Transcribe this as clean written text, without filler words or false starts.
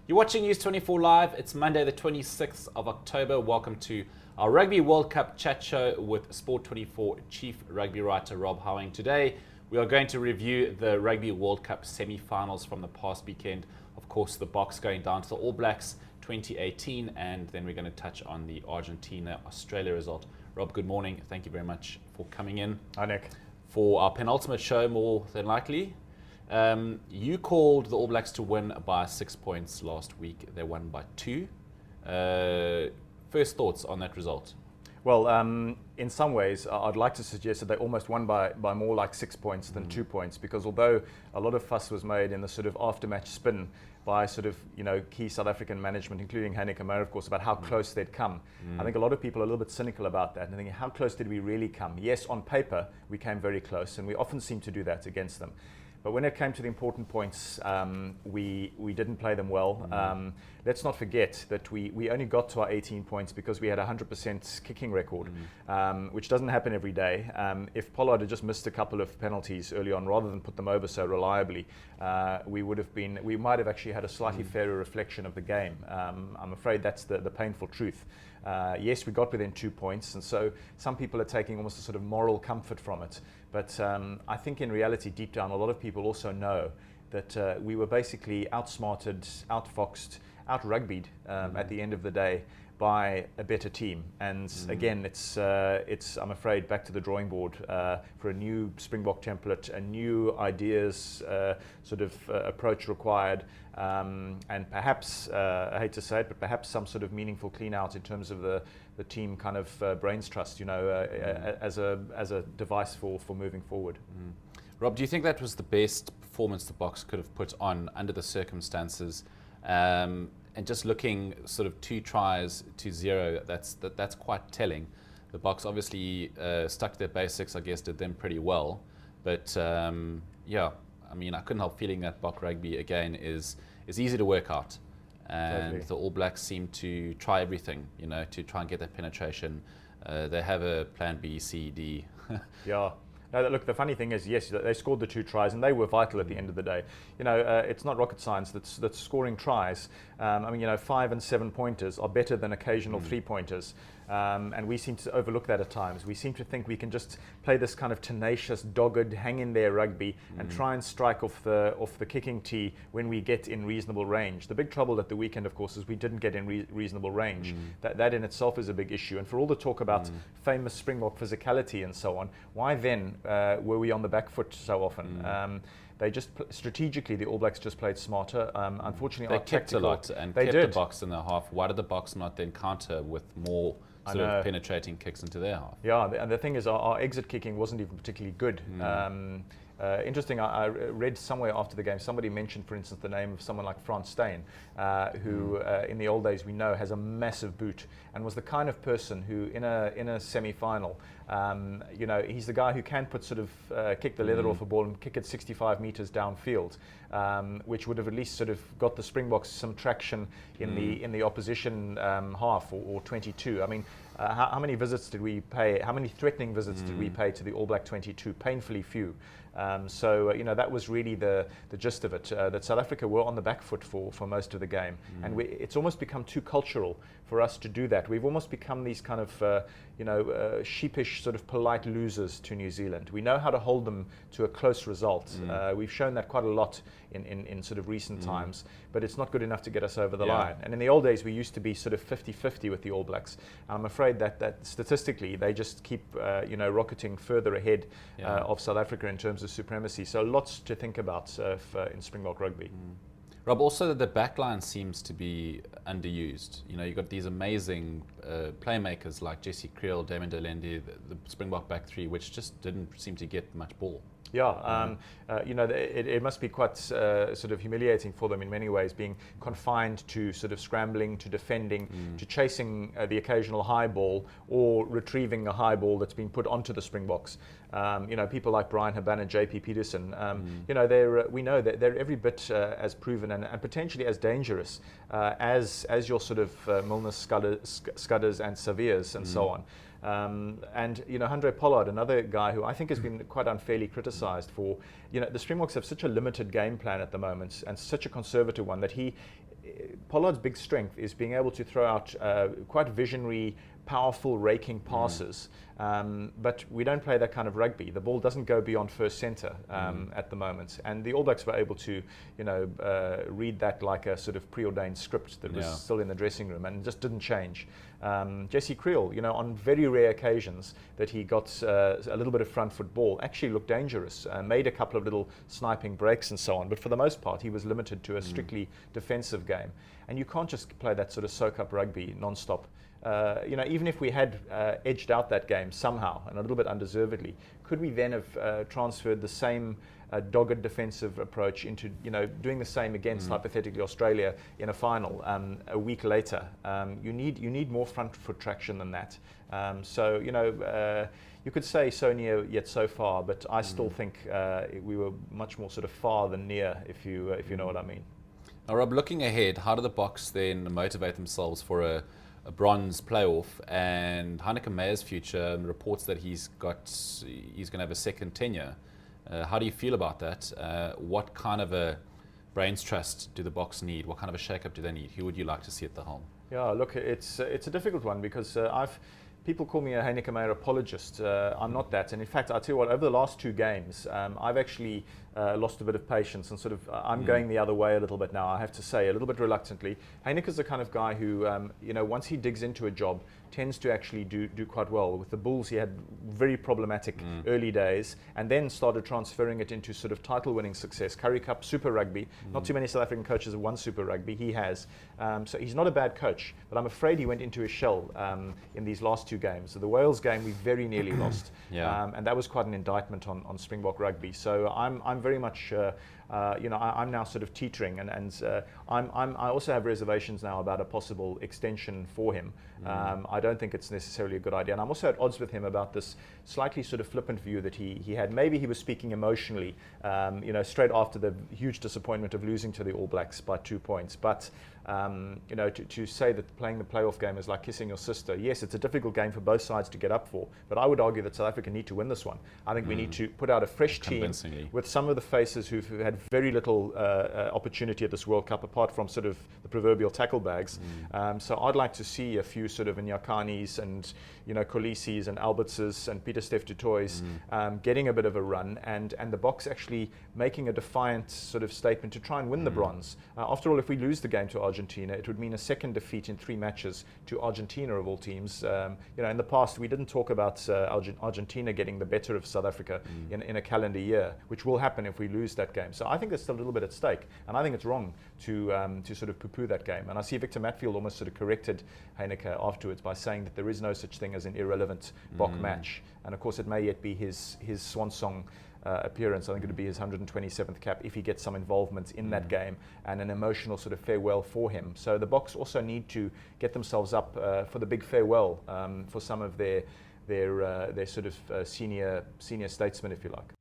You're watching News 24 Live. It's Monday, the 26th of October. Welcome to our Rugby World Cup chat show with Sport 24 chief rugby writer Rob Howing. Today, we are going to review the Rugby World Cup semi-finals from the past weekend. Of course, the Boks going down to the All Blacks 2018, and then we're going to touch on the Argentina-Australia result. Rob, good morning. Thank you very much for coming in. Hi, Nick. For our penultimate show, more than likely. You called the All Blacks to win by 6 points last week. They won by 2. First thoughts on that result? Well, in some ways, I'd like to suggest that they almost won by more like 6 points than 2 points, because although a lot of fuss was made in the sort of after-match spin by sort of, key South African management, including Hanneke Kamara, of course, about how close they'd come. I think a lot of people are a little bit cynical about that and thinking, how close did we really come? Yes, on paper, we came very close, and we often seem to do that against them. But when it came to the important points, we didn't play them well. Let's not forget that we only got to our 18 points because we had a 100% kicking record, which doesn't happen every day. If Pollard had just missed a couple of penalties early on, rather than put them over so reliably, we might have actually had a slightly fairer reflection of the game. I'm afraid that's the painful truth. Yes, we got within 2 points, and so some people are taking almost a sort of moral comfort from it. But I think in reality, deep down, a lot of people also know that we were basically outsmarted, outfoxed, out-rugbied at the end of the day by a better team. And again, it's I'm afraid back to the drawing board for a new Springbok template, a new ideas approach required, and perhaps I hate to say it, but perhaps some sort of meaningful clean out in terms of the team kind of brains trust, as a device for moving forward. Rob, do you think that was the best performance the Boks could have put on under the circumstances? And just looking sort of 2 tries to 0, that's quite telling. The Boks obviously stuck to their basics, I guess, did them pretty well. But yeah, I mean, I couldn't help feeling that Bok rugby again is easy to work out. And totally. The All Blacks seem to try everything, to try and get that penetration. They have a plan B, C, D. Yeah. No, look, the funny thing is, yes, they scored the 2 tries, and they were vital at the end of the day. It's not rocket science that's scoring tries. 5 and 7 pointers are better than occasional 3 pointers. And we seem to overlook that at times. We seem to think we can just play this kind of tenacious, dogged, hang-in-there rugby and try and strike off the kicking tee when we get in reasonable range. The big trouble at the weekend, of course, is we didn't get in reasonable range. That in itself is a big issue. And for all the talk about famous Springbok physicality and so on, why then were we on the back foot so often? They just strategically, the All Blacks just played smarter. Unfortunately, they kept a lot and kept the Boks in the half. Why did the Boks not then counter with more sort of penetrating kicks into their half? Yeah, and the thing is, our exit kicking wasn't even particularly good. Interesting, I read somewhere after the game, somebody mentioned, for instance, the name of someone like Frans Steyn, who in the old days we know has a massive boot and was the kind of person who in a semi-final, he's the guy who can kick the leather off a ball and kick it 65 meters downfield, which would have at least sort of got the Springboks some traction in the opposition half or 22. I mean, how many visits did we pay? How many threatening visits did we pay to the All Black 22? Painfully few. That was really the gist of it, that South Africa were on the back foot for most of the game. And it's almost become too cultural for us to do that. We've almost become these kind of, sheepish, sort of polite losers to New Zealand. We know how to hold them to a close result. We've shown that quite a lot in sort of recent times, but it's not good enough to get us over the line. And in the old days, we used to be sort of 50-50 with the All Blacks. I'm afraid that statistically, they just keep, rocketing further ahead of South Africa in terms of supremacy. So lots to think about in Springbok rugby. Rob, also the backline seems to be underused. You've got these amazing playmakers like Jesse Kriel, Damon Delendi, the Springbok back three, which just didn't seem to get much ball. Yeah, it must be quite sort of humiliating for them in many ways, being confined to sort of scrambling, to defending, to chasing the occasional high ball or retrieving a high ball that's been put onto the Springboks. People like Brian Habana, JP Peterson, we know that they're every bit as proven and potentially as dangerous as your sort of Milner, Scudders and Saviers and so on. Handré Pollard, another guy who I think has been quite unfairly criticised for, the Springboks have such a limited game plan at the moment and such a conservative one that Pollard's big strength is being able to throw out quite visionary, powerful, raking passes. But we don't play that kind of rugby. The ball doesn't go beyond first centre at the moment. And the All Blacks were able to, read that like a sort of preordained script that was still in the dressing room and just didn't change. Jesse Creel, on very rare occasions that he got a little bit of front foot ball, actually looked dangerous, made a couple of little sniping breaks and so on. But for the most part, he was limited to a strictly defensive game. And you can't just play that sort of soak-up rugby non-stop. Even if we had edged out that game somehow and a little bit undeservedly, could we then have transferred the same dogged defensive approach into doing the same against hypothetically Australia in a final a week later? You need more front foot traction than that. You could say so near yet so far, but I still think we were much more sort of far than near, if you know what I mean. Now, Rob, looking ahead, how do the Boks then motivate themselves for a bronze playoff? And Heineke Meyer's future reports that he's going to have a second tenure. How do you feel about that? What kind of a brains trust do the Boks need? What kind of a shake-up do they need? Who would you like to see at the helm? Yeah, look, it's a difficult one because people call me a Heineke Meyer apologist. I'm not that. And in fact, I'll tell you what, over the last two games, I've actually lost a bit of patience and sort of, I'm going the other way a little bit now, I have to say, a little bit reluctantly. Heineke's the kind of guy who, once he digs into a job, tends to actually do quite well. With the Bulls, he had very problematic early days and then started transferring it into sort of title-winning success. Currie Cup, Super Rugby. Not too many South African coaches have won Super Rugby. He has. So he's not a bad coach, but I'm afraid he went into his shell in these last two games. So the Wales game, we very nearly lost. And that was quite an indictment on Springbok rugby. So I'm very much, I'm now sort of teetering, and I also have reservations now about a possible extension for him. I don't think it's necessarily a good idea, and I'm also at odds with him about this slightly sort of flippant view that he had. Maybe he was speaking emotionally, straight after the huge disappointment of losing to the All Blacks by 2 points. But to say that playing the playoff game is like kissing your sister. Yes, it's a difficult game for both sides to get up for, but I would argue that South Africa need to win this one. I think we need to put out a fresh team with some of the faces who've had very little opportunity at this World Cup, apart from sort of the proverbial tackle bags. So I'd like to see a few sort of Nyakanis and Kolisis and Albertses and Peter Steph du Toits getting a bit of a run, and the Boks actually making a defiant sort of statement to try and win the bronze. After all, if we lose the game to Argentina, it would mean a second defeat in 3 matches to Argentina of all teams. In the past, we didn't talk about Argentina getting the better of South Africa in a calendar year, which will happen if we lose that game. So I think there's still a little bit at stake, and I think it's wrong to sort of poo-poo that game. And I see Victor Matfield almost sort of corrected Heineke afterwards by saying that there is no such thing as an irrelevant Bok match. And of course, it may yet be his swan song appearance. I think it would be his 127th cap if he gets some involvement in that game, and an emotional sort of farewell for him. So the Boks also need to get themselves up for the big farewell for some of their sort of senior statesmen, if you like.